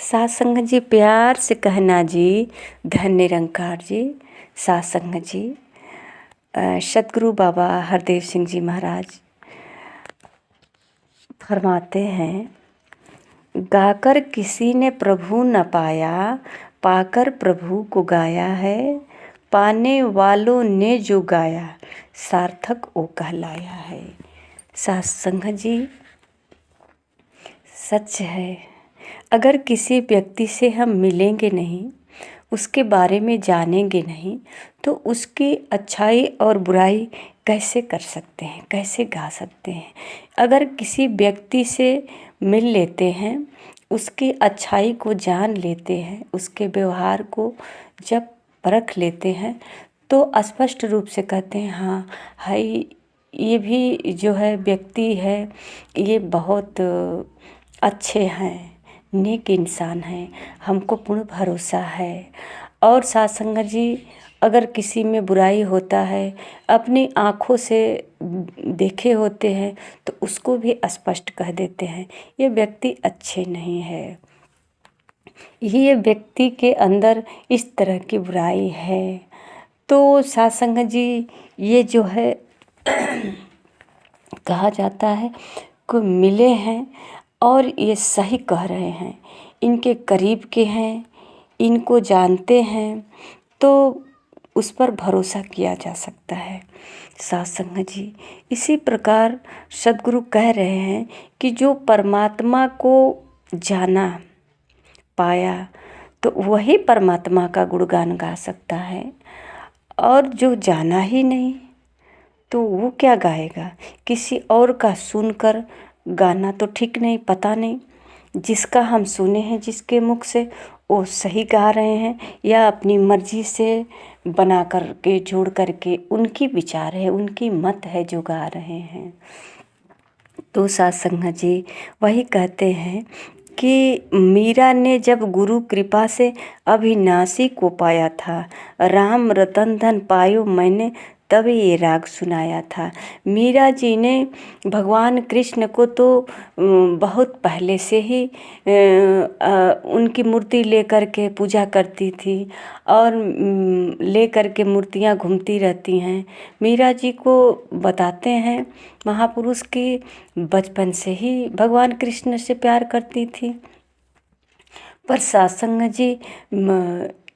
सासंग जी प्यार से कहना जी, धन निरंकार जी। सासंग जी सतगुरु बाबा हरदेव सिंह जी महाराज फरमाते हैं, गाकर किसी ने प्रभु न पाया, पाकर प्रभु को गाया है। पाने वालों ने जो गाया, सार्थक वो कहलाया है। सासंग जी सच है। अगर किसी व्यक्ति से हम मिलेंगे नहीं, उसके बारे में जानेंगे नहीं, तो उसकी अच्छाई और बुराई कैसे कर सकते हैं, कैसे गा सकते हैं। अगर किसी व्यक्ति से मिल लेते हैं, उसकी अच्छाई को जान लेते हैं, उसके व्यवहार को जब परख लेते हैं, तो स्पष्ट रूप से कहते हैं हाँ है, ये भी जो है व्यक्ति है, ये बहुत अच्छे हैं, नेक इंसान हैं, हमको पूर्ण भरोसा है। और सासंग जी अगर किसी में बुराई होता है, अपनी आँखों से देखे होते हैं, तो उसको भी स्पष्ट कह देते हैं ये व्यक्ति अच्छे नहीं है, ये व्यक्ति के अंदर इस तरह की बुराई है। तो सासंग जी ये जो है कहा जाता है को मिले हैं और ये सही कह रहे हैं, इनके करीब के हैं, इनको जानते हैं, तो उस पर भरोसा किया जा सकता है। सासंग जी इसी प्रकार सद्गुरु कह रहे हैं कि जो परमात्मा को जाना पाया, तो वही परमात्मा का गुणगान गा सकता है। और जो जाना ही नहीं, तो वो क्या गाएगा। किसी और का सुनकर गाना तो ठीक नहीं, पता नहीं जिसका हम सुने हैं जिसके मुख से, वो सही गा रहे हैं या अपनी मर्जी से बना कर के जोड़ करके उनकी विचार है, उनकी मत है जो गा रहे हैं। तो सासंग जी वही कहते हैं कि मीरा ने जब गुरु कृपा से अविनाशी को पाया था, राम रतन धन पायो मैंने तब ये राग सुनाया था। मीरा जी ने भगवान कृष्ण को तो बहुत पहले से ही उनकी मूर्ति लेकर के पूजा करती थी और लेकर के मूर्तियाँ घूमती रहती हैं। मीरा जी को बताते हैं महापुरुष की बचपन से ही भगवान कृष्ण से प्यार करती थी। पर सासंग जी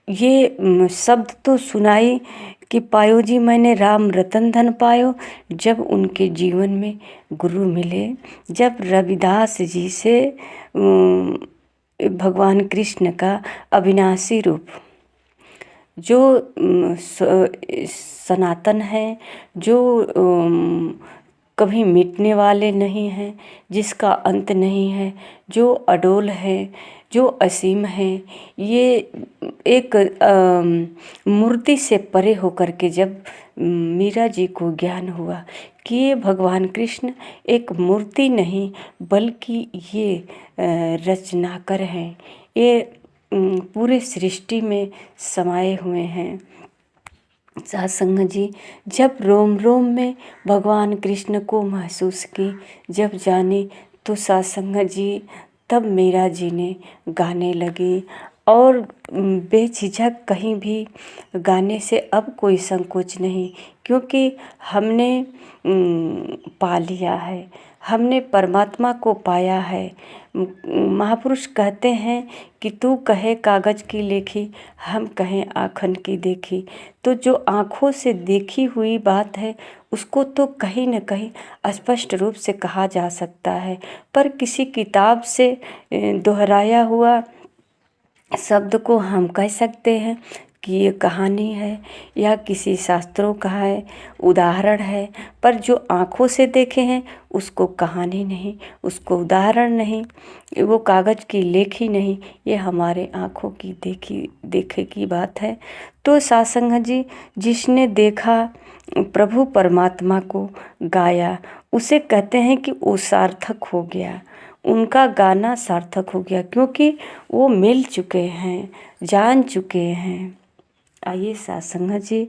ये शब्द तो सुनाई कि पायो जी मैंने राम रतन धन पायो, जब उनके जीवन में गुरु मिले, जब रविदास जी से भगवान कृष्ण का अविनाशी रूप जो सनातन है, जो कभी मिटने वाले नहीं हैं, जिसका अंत नहीं है, जो अडोल है, जो असीम है, ये एक मूर्ति से परे होकर के जब मीरा जी को ज्ञान हुआ कि ये भगवान कृष्ण एक मूर्ति नहीं बल्कि ये रचनाकर हैं, ये पूरे सृष्टि में समाये हुए हैं। सासंग जी जब रोम रोम में भगवान कृष्ण को महसूस की, जब जानी, तो सासंग जी तब मीरा जी ने गाने लगी और बेझिझक कहीं भी गाने से अब कोई संकोच नहीं, क्योंकि हमने पा लिया है, हमने परमात्मा को पाया है। महापुरुष कहते हैं कि तू कहे कागज़ की लेखी, हम कहें आँखन की देखी। तो जो आँखों से देखी हुई बात है उसको तो कहीं न कहीं स्पष्ट रूप से कहा जा सकता है, पर किसी किताब से दोहराया हुआ शब्द को हम कह सकते हैं कि ये कहानी है या किसी शास्त्रों का है, उदाहरण है। पर जो आँखों से देखे हैं उसको कहानी नहीं, उसको उदाहरण नहीं, वो कागज़ की लेखी नहीं, ये हमारे आँखों की देखे की बात है। तो सासंग जी जिसने देखा प्रभु परमात्मा को गाया, उसे कहते हैं कि वो सार्थक हो गया, उनका गाना सार्थक हो गया, क्योंकि वो मिल चुके हैं, जान चुके हैं। आइए सासंग जी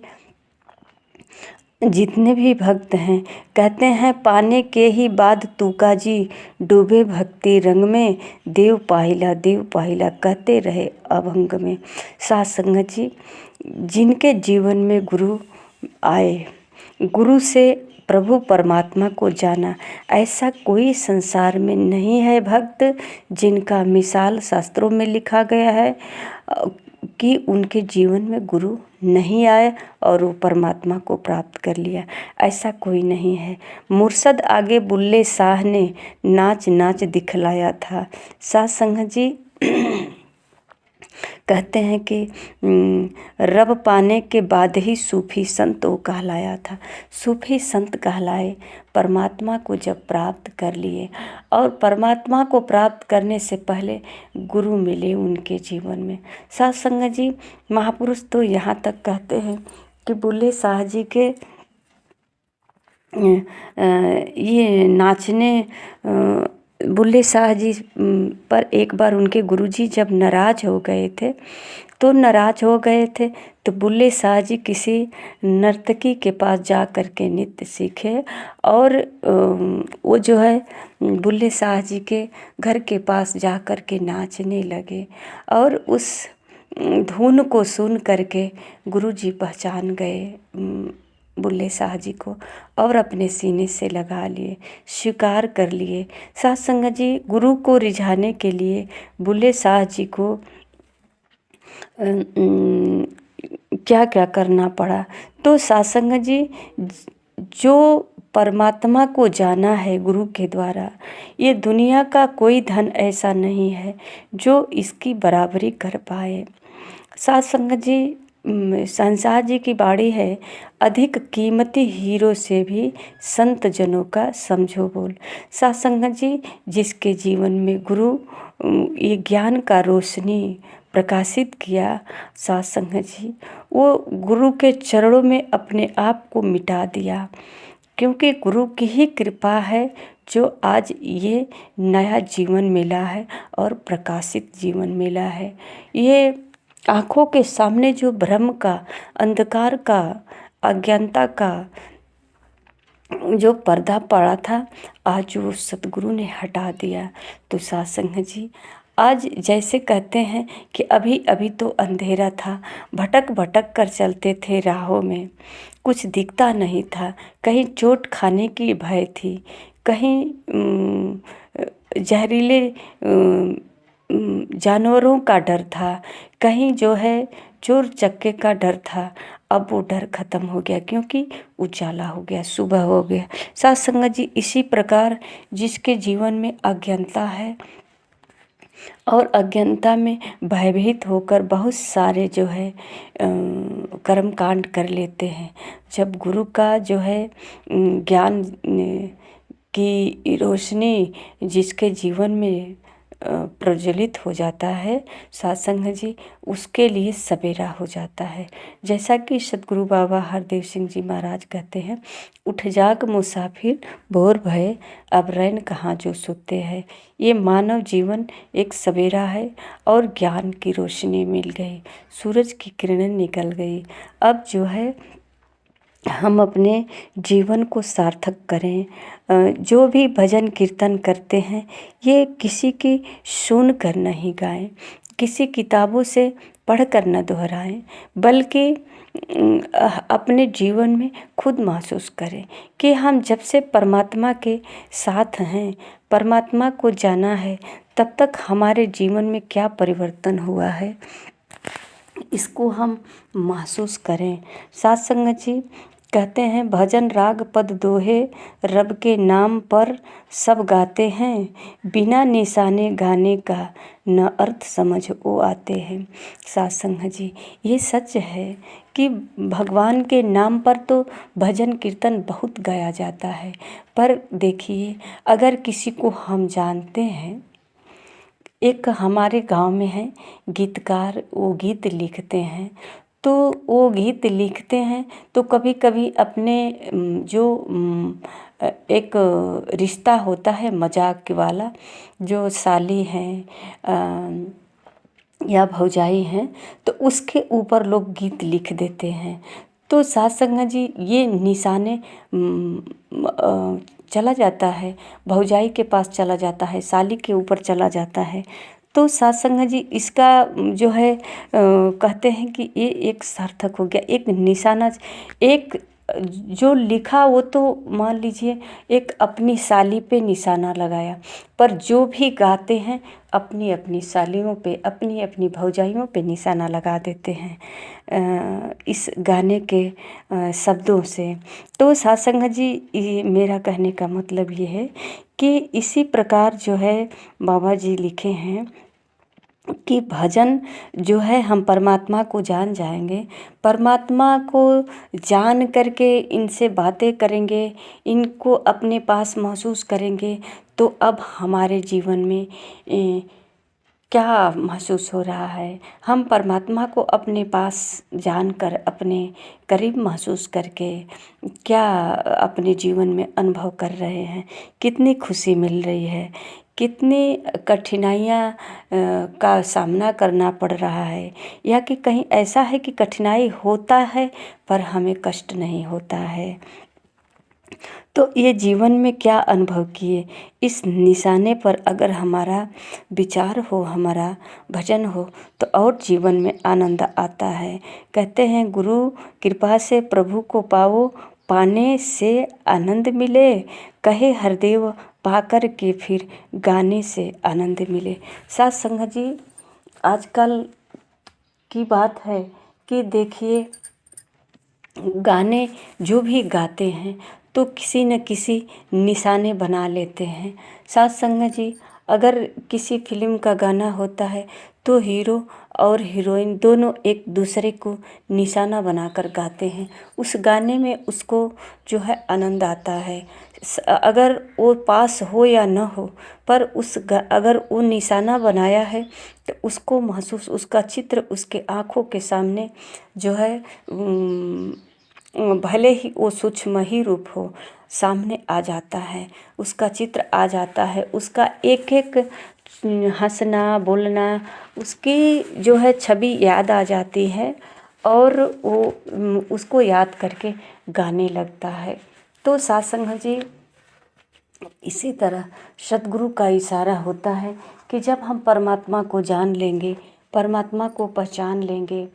जितने भी भक्त हैं कहते हैं पाने के ही बाद तूका जी डूबे भक्ति रंग में देव पाहिला कहते रहे अभंग में। साथ संगत जी, जिनके जीवन में गुरु आए, गुरु से प्रभु परमात्मा को जाना, ऐसा कोई संसार में नहीं है भक्त जिनका मिसाल शास्त्रों में लिखा गया है कि उनके जीवन में गुरु नहीं आए और वो परमात्मा को प्राप्त कर लिया। ऐसा कोई नहीं है। मुर्शद आगे बुल्ले शाह ने नाच नाच दिखलाया था। साथ संगत जी कहते हैं कि रब पाने के बाद ही सूफी संत वो कहलाया था। सूफी संत कहलाए परमात्मा को जब प्राप्त कर लिए, और परमात्मा को प्राप्त करने से पहले गुरु मिले उनके जीवन में। साथ संगत जी, महापुरुष तो यहाँ तक कहते हैं कि बुल्ले शाह जी के ये नाचने बुल्ले शाह जी पर एक बार उनके गुरुजी जब नाराज हो गए थे तो बुल्ले शाह जी किसी नर्तकी के पास जा कर के नृत्य सीखे, और वो जो है बुल्ले शाह जी के घर के पास जा कर के नाचने लगे, और उस धुन को सुन करके गुरुजी पहचान गए बुल्ले शाह जी को और अपने सीने से लगा लिए, स्वीकार कर लिए। साथ संगत जी, गुरु को रिझाने के लिए बुल्ले शाह जी को क्या क्या करना पड़ा। तो साथ संगत जी, जो परमात्मा को जाना है गुरु के द्वारा, ये दुनिया का कोई धन ऐसा नहीं है जो इसकी बराबरी कर पाए। साथ संगत जी, संसार जी की बाड़ी है, अधिक कीमती हीरो से भी संत जनों का समझो बोल। साथ संगत जी, जिसके जीवन में गुरु ये ज्ञान का रोशनी प्रकाशित किया, साथ संगत जी, वो गुरु के चरणों में अपने आप को मिटा दिया, क्योंकि गुरु की ही कृपा है जो आज ये नया जीवन मिला है और प्रकाशित जीवन मिला है। ये आँखों के सामने जो भ्रम का, अंधकार का, अज्ञानता का जो पर्दा पड़ा था, आज वो सतगुरु ने हटा दिया। तो साथ संगत जी, आज जैसे कहते हैं कि अभी अभी तो अंधेरा था, भटक भटक कर चलते थे राहों में, कुछ दिखता नहीं था, कहीं चोट खाने की भय थी, कहीं जहरीले जानवरों का डर था, कहीं जो है चोर चक्के का डर था। अब वो डर खत्म हो गया, क्योंकि उजाला हो गया, सुबह हो गया। साथ संगत जी, इसी प्रकार जिसके जीवन में अज्ञानता है और अज्ञानता में भयभीत होकर बहुत सारे जो है कर्म कांड कर लेते हैं, जब गुरु का जो है ज्ञान की रोशनी जिसके जीवन में प्रज्वलित हो जाता है, साथ संगत जी, उसके लिए सवेरा हो जाता है। जैसा कि सतगुरु बाबा हरदेव सिंह जी महाराज कहते हैं, उठ जाग मुसाफिर भोर भये, अब रैन कहाँ जो सोते हैं। ये मानव जीवन एक सवेरा है और ज्ञान की रोशनी मिल गई, सूरज की किरणें निकल गई। अब जो है हम अपने जीवन को सार्थक करें। जो भी भजन कीर्तन करते हैं, ये किसी की सुन कर नहीं गाएं, किसी किताबों से पढ़ कर न दोहराएं, बल्कि अपने जीवन में खुद महसूस करें कि हम जब से परमात्मा के साथ हैं, परमात्मा को जाना है, तब तक हमारे जीवन में क्या परिवर्तन हुआ है, इसको हम महसूस करें। साथ संगत जी, कहते हैं भजन राग पद दोहे, रब के नाम पर सब गाते हैं, बिना निशाने गाने का न अर्थ समझ वो आते हैं। साथ संगत जी, ये सच है कि भगवान के नाम पर तो भजन कीर्तन बहुत गाया जाता है, पर देखिए, अगर किसी को हम जानते हैं, एक हमारे गांव में है गीतकार, वो गीत लिखते हैं, तो वो गीत लिखते हैं तो कभी कभी अपने जो एक रिश्ता होता है मजाक वाला, जो साली हैं या भौजाई हैं, तो उसके ऊपर लोग गीत लिख देते हैं। तो साथ संगत जी ये निशाने चला जाता है, भौजाई के पास चला जाता है, साली के ऊपर चला जाता है। तो साथ संगत जी इसका जो है कहते हैं कि ये एक सार्थक हो गया, एक निशाना, एक जो लिखा वो तो मान लीजिए एक अपनी साली पे निशाना लगाया, पर जो भी गाते हैं अपनी अपनी सालियों पे, अपनी अपनी भौजाइयों पे निशाना लगा देते हैं इस गाने के शब्दों से। तो साथ संगत जी मेरा कहने का मतलब ये है कि इसी प्रकार जो है बाबा जी लिखे हैं कि भजन जो है हम परमात्मा को जान जाएंगे, परमात्मा को जान करके इनसे बातें करेंगे, इनको अपने पास महसूस करेंगे, तो अब हमारे जीवन में क्या महसूस हो रहा है, हम परमात्मा को अपने पास जानकर, अपने करीब महसूस करके क्या अपने जीवन में अनुभव कर रहे हैं, कितनी खुशी मिल रही है, कितनी कठिनाइयाँ का सामना करना पड़ रहा है, या कि कहीं ऐसा है कि कठिनाई होता है पर हमें कष्ट नहीं होता है। तो ये जीवन में क्या अनुभव किए, इस निशाने पर अगर हमारा विचार हो, हमारा भजन हो, तो और जीवन में आनंद आता है। कहते हैं गुरु कृपा से प्रभु को पाओ, पाने से आनंद मिले, कहे हरदेव पाकर के फिर गाने से आनंद मिले। साथ संगत जी आजकल की बात है कि देखिए गाने जो भी गाते हैं तो किसी न किसी निशाने बना लेते हैं। साथ संगत जी अगर किसी फिल्म का गाना होता है तो हीरो और हीरोइन दोनों एक दूसरे को निशाना बनाकर गाते हैं, उस गाने में उसको जो है आनंद आता है। अगर वो पास हो या न हो, पर अगर वो निशाना बनाया है तो उसको महसूस, उसका चित्र उसके आँखों के सामने जो है भले ही वो सूक्ष्म ही रूप हो, सामने आ जाता है, उसका चित्र आ जाता है, उसका एक एक हंसना बोलना, उसकी जो है छवि याद आ जाती है और वो उसको याद करके गाने लगता है। तो साथ संगत जी इसी तरह सद्गुरु का इशारा होता है कि जब हम परमात्मा को जान लेंगे, परमात्मा को पहचान लेंगे,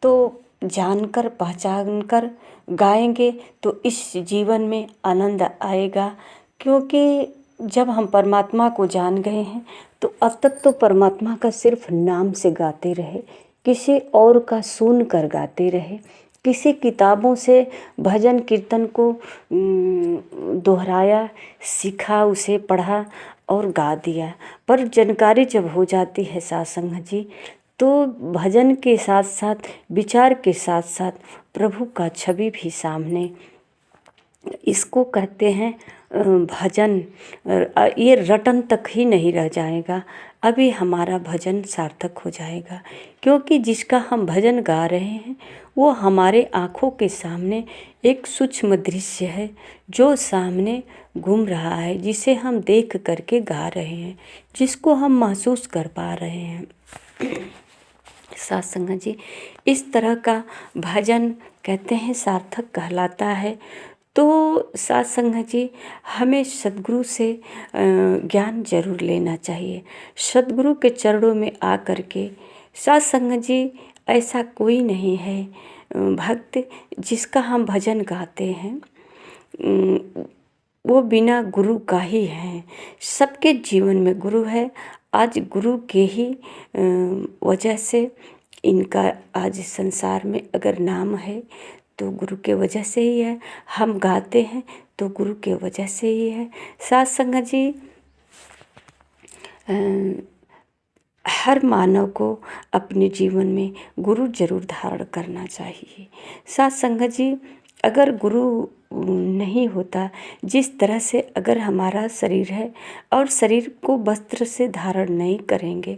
तो जानकर पहचान कर गाएंगे तो इस जीवन में आनंद आएगा। क्योंकि जब हम परमात्मा को जान गए हैं तो अब तक तो परमात्मा का सिर्फ नाम से गाते रहे, किसी और का सुन कर गाते रहे, किसी किताबों से भजन कीर्तन को दोहराया, सीखा, उसे पढ़ा और गा दिया। पर जानकारी जब हो जाती है साथ संगत जी, तो भजन के साथ साथ, विचार के साथ साथ प्रभु का छवि भी सामने, इसको कहते हैं भजन। ये रटन तक ही नहीं रह जाएगा, अभी हमारा भजन सार्थक हो जाएगा। क्योंकि जिसका हम भजन गा रहे हैं वो हमारे आँखों के सामने एक सूक्ष्म दृश्य है जो सामने घूम रहा है, जिसे हम देख करके गा रहे हैं, जिसको हम महसूस कर पा रहे हैं। साथ संगत जी इस तरह का भजन कहते हैं सार्थक कहलाता है। तो साथ संगत जी हमें सद्गुरु से ज्ञान जरूर लेना चाहिए, सद्गुरु के चरणों में आ कर के। साथ संगत जी ऐसा कोई नहीं है भक्त जिसका हम भजन गाते हैं वो बिना गुरु का ही है। सबके जीवन में गुरु है। आज गुरु के ही वजह से इनका आज संसार में अगर नाम है तो गुरु के वजह से ही है, हम गाते हैं तो गुरु के वजह से ही है। साथ संगत जी हर मानव को अपने जीवन में गुरु जरूर धारण करना चाहिए। साथ संगत जी अगर गुरु नहीं होता, जिस तरह से अगर हमारा शरीर है और शरीर को वस्त्र से धारण नहीं करेंगे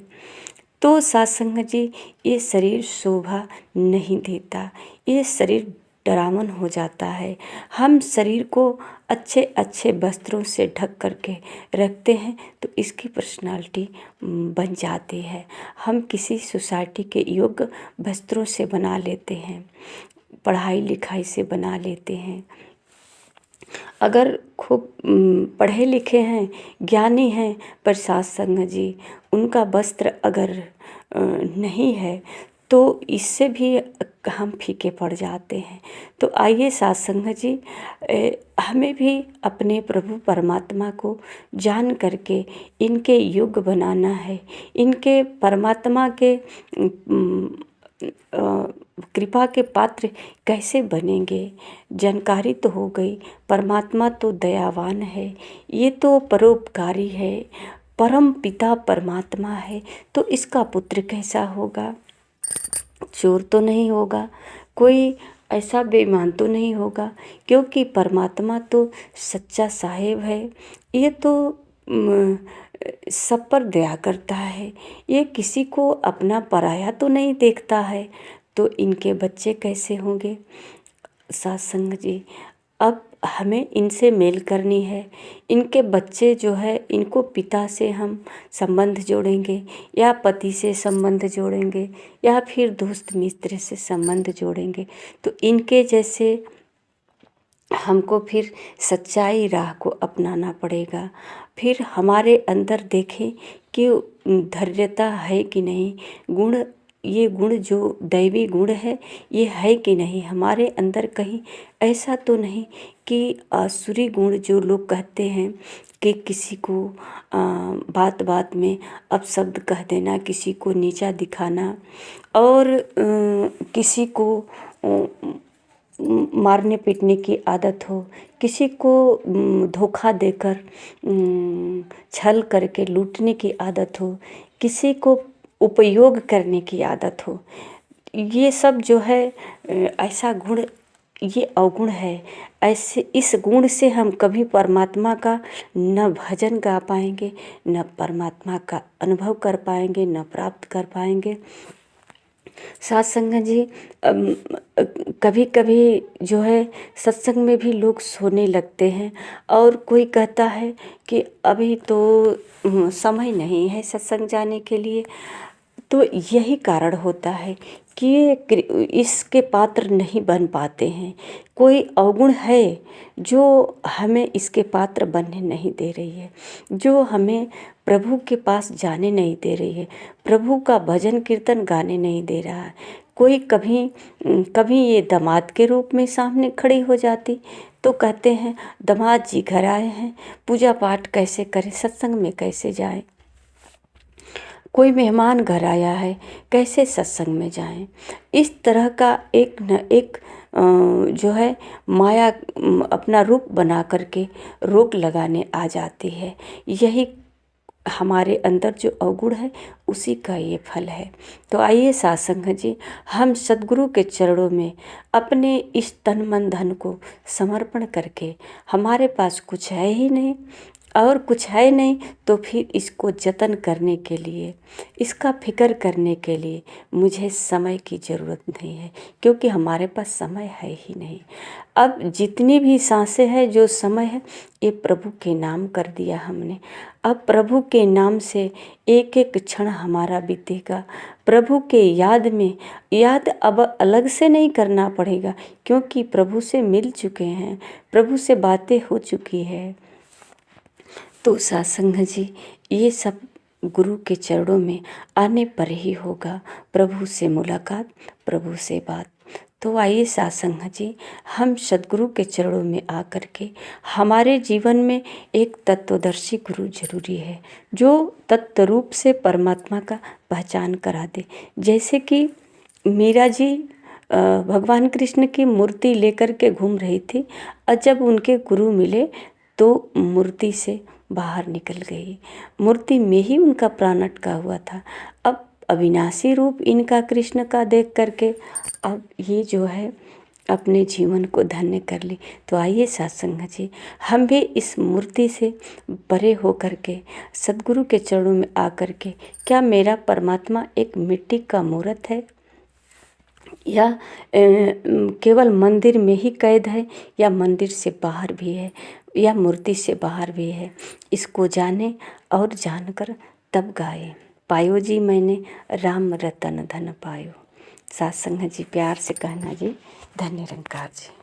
तो साथ संगत जी ये शरीर शोभा नहीं देता, ये शरीर डरावन हो जाता है। हम शरीर को अच्छे अच्छे वस्त्रों से ढक करके रखते हैं तो इसकी पर्सनालिटी बन जाती है। हम किसी सोसाइटी के योग्य वस्त्रों से बना लेते हैं। पढ़ाई लिखाई से बना लेते हैं। अगर खूब पढ़े लिखे हैं, ज्ञानी हैं, पर साथ संग जी उनका वस्त्र अगर नहीं है तो इससे भी हम फीके पड़ जाते हैं। तो आइए साथ संग जी हमें भी अपने प्रभु परमात्मा को जान करके इनके योग्य बनाना है। इनके परमात्मा के कृपा के पात्र कैसे बनेंगे, जानकारी तो हो गई। परमात्मा तो दयावान है, ये तो परोपकारी है, परम पिता परमात्मा है, तो इसका पुत्र कैसा होगा? चोर तो नहीं होगा, कोई ऐसा बेईमान तो नहीं होगा, क्योंकि परमात्मा तो सच्चा साहेब है। ये तो सब पर दया करता है, ये किसी को अपना पराया तो नहीं देखता है। तो इनके बच्चे कैसे होंगे? सत्संग जी अब हमें इनसे मेल करनी है। इनके बच्चे जो है, इनको पिता से हम संबंध जोड़ेंगे या पति से संबंध जोड़ेंगे या फिर दोस्त मित्र से संबंध जोड़ेंगे। तो इनके जैसे हमको फिर सच्चाई राह को अपनाना पड़ेगा। फिर हमारे अंदर देखें कि धैर्यता है कि नहीं, गुण, ये गुण जो दैवी गुण है ये है कि नहीं हमारे अंदर। कहीं ऐसा तो नहीं कि आसुरी गुण जो लोग कहते हैं कि किसी को बात बात में अपशब्द कह देना, किसी को नीचा दिखाना और किसी को मारने पीटने की आदत हो, किसी को धोखा देकर छल करके लूटने की आदत हो, किसी को उपयोग करने की आदत हो, ये सब जो है ऐसा गुण, ये अवगुण है। ऐसे इस गुण से हम कभी परमात्मा का न भजन गा पाएंगे, न परमात्मा का अनुभव कर पाएंगे, न प्राप्त कर पाएंगे। सत्संग जी कभी कभी जो है सत्संग में भी लोग सोने लगते हैं और कोई कहता है कि अभी तो समय नहीं है सत्संग जाने के लिए। तो यही कारण होता है कि इसके पात्र नहीं बन पाते हैं। कोई अवगुण है जो हमें इसके पात्र बनने नहीं दे रही है, जो हमें प्रभु के पास जाने नहीं दे रही है, प्रभु का भजन कीर्तन गाने नहीं दे रहा है। कोई कभी ये दामाद के रूप में सामने खड़ी हो जाती तो कहते हैं दामाद जी घर आए हैं, पूजा पाठ कैसे करें, सत्संग में कैसे जाएं। कोई मेहमान घर आया है, कैसे सत्संग में जाएं। इस तरह का एक न एक जो है माया अपना रूप बना करके रोक लगाने आ जाती है। यही हमारे अंदर जो अवगुण है उसी का ये फल है। तो आइए सत्संग जी हम सद्गुरु के चरणों में अपने इस तन मन धन को समर्पण करके, हमारे पास कुछ है ही नहीं और कुछ है नहीं तो फिर इसको जतन करने के लिए, इसका फिक्र करने के लिए मुझे समय की ज़रूरत नहीं है, क्योंकि हमारे पास समय है ही नहीं। अब जितनी भी सांसें हैं, जो समय है, ये प्रभु के नाम कर दिया हमने। अब प्रभु के नाम से एक एक क्षण हमारा बीतेगा। प्रभु के याद में, याद अब अलग से नहीं करना पड़ेगा, क्योंकि प्रभु से मिल चुके हैं, प्रभु से बातें हो चुकी है। तो सत्संग जी ये सब गुरु के चरणों में आने पर ही होगा, प्रभु से मुलाकात, प्रभु से बात। तो आइए सत्संग जी हम सद्गुरु के चरणों में आकर के, हमारे जीवन में एक तत्वदर्शी गुरु जरूरी है, जो तत्व रूप से परमात्मा का पहचान करा दे। जैसे कि मीरा जी भगवान कृष्ण की मूर्ति लेकर के घूम रही थी और जब उनके गुरु मिले तो मूर्ति से बाहर निकल गई। मूर्ति में ही उनका प्राण अटका हुआ था। अब अविनाशी रूप इनका कृष्ण का देख करके अब ये जो है अपने जीवन को धन्य कर ली। तो आइए सत्संग जी हम भी इस मूर्ति से परे हो करके सद्गुरु के चरणों में आकर के, क्या मेरा परमात्मा एक मिट्टी का मूर्त है या केवल मंदिर में ही कैद है, या मंदिर से बाहर भी है, या मूर्ति से बाहर भी है, इसको जाने और जानकर तब गाए। पायो जी मैंने राम रतन धन पायो। साथ संगत जी, प्यार से कहना जी, धन्य निरंकार जी।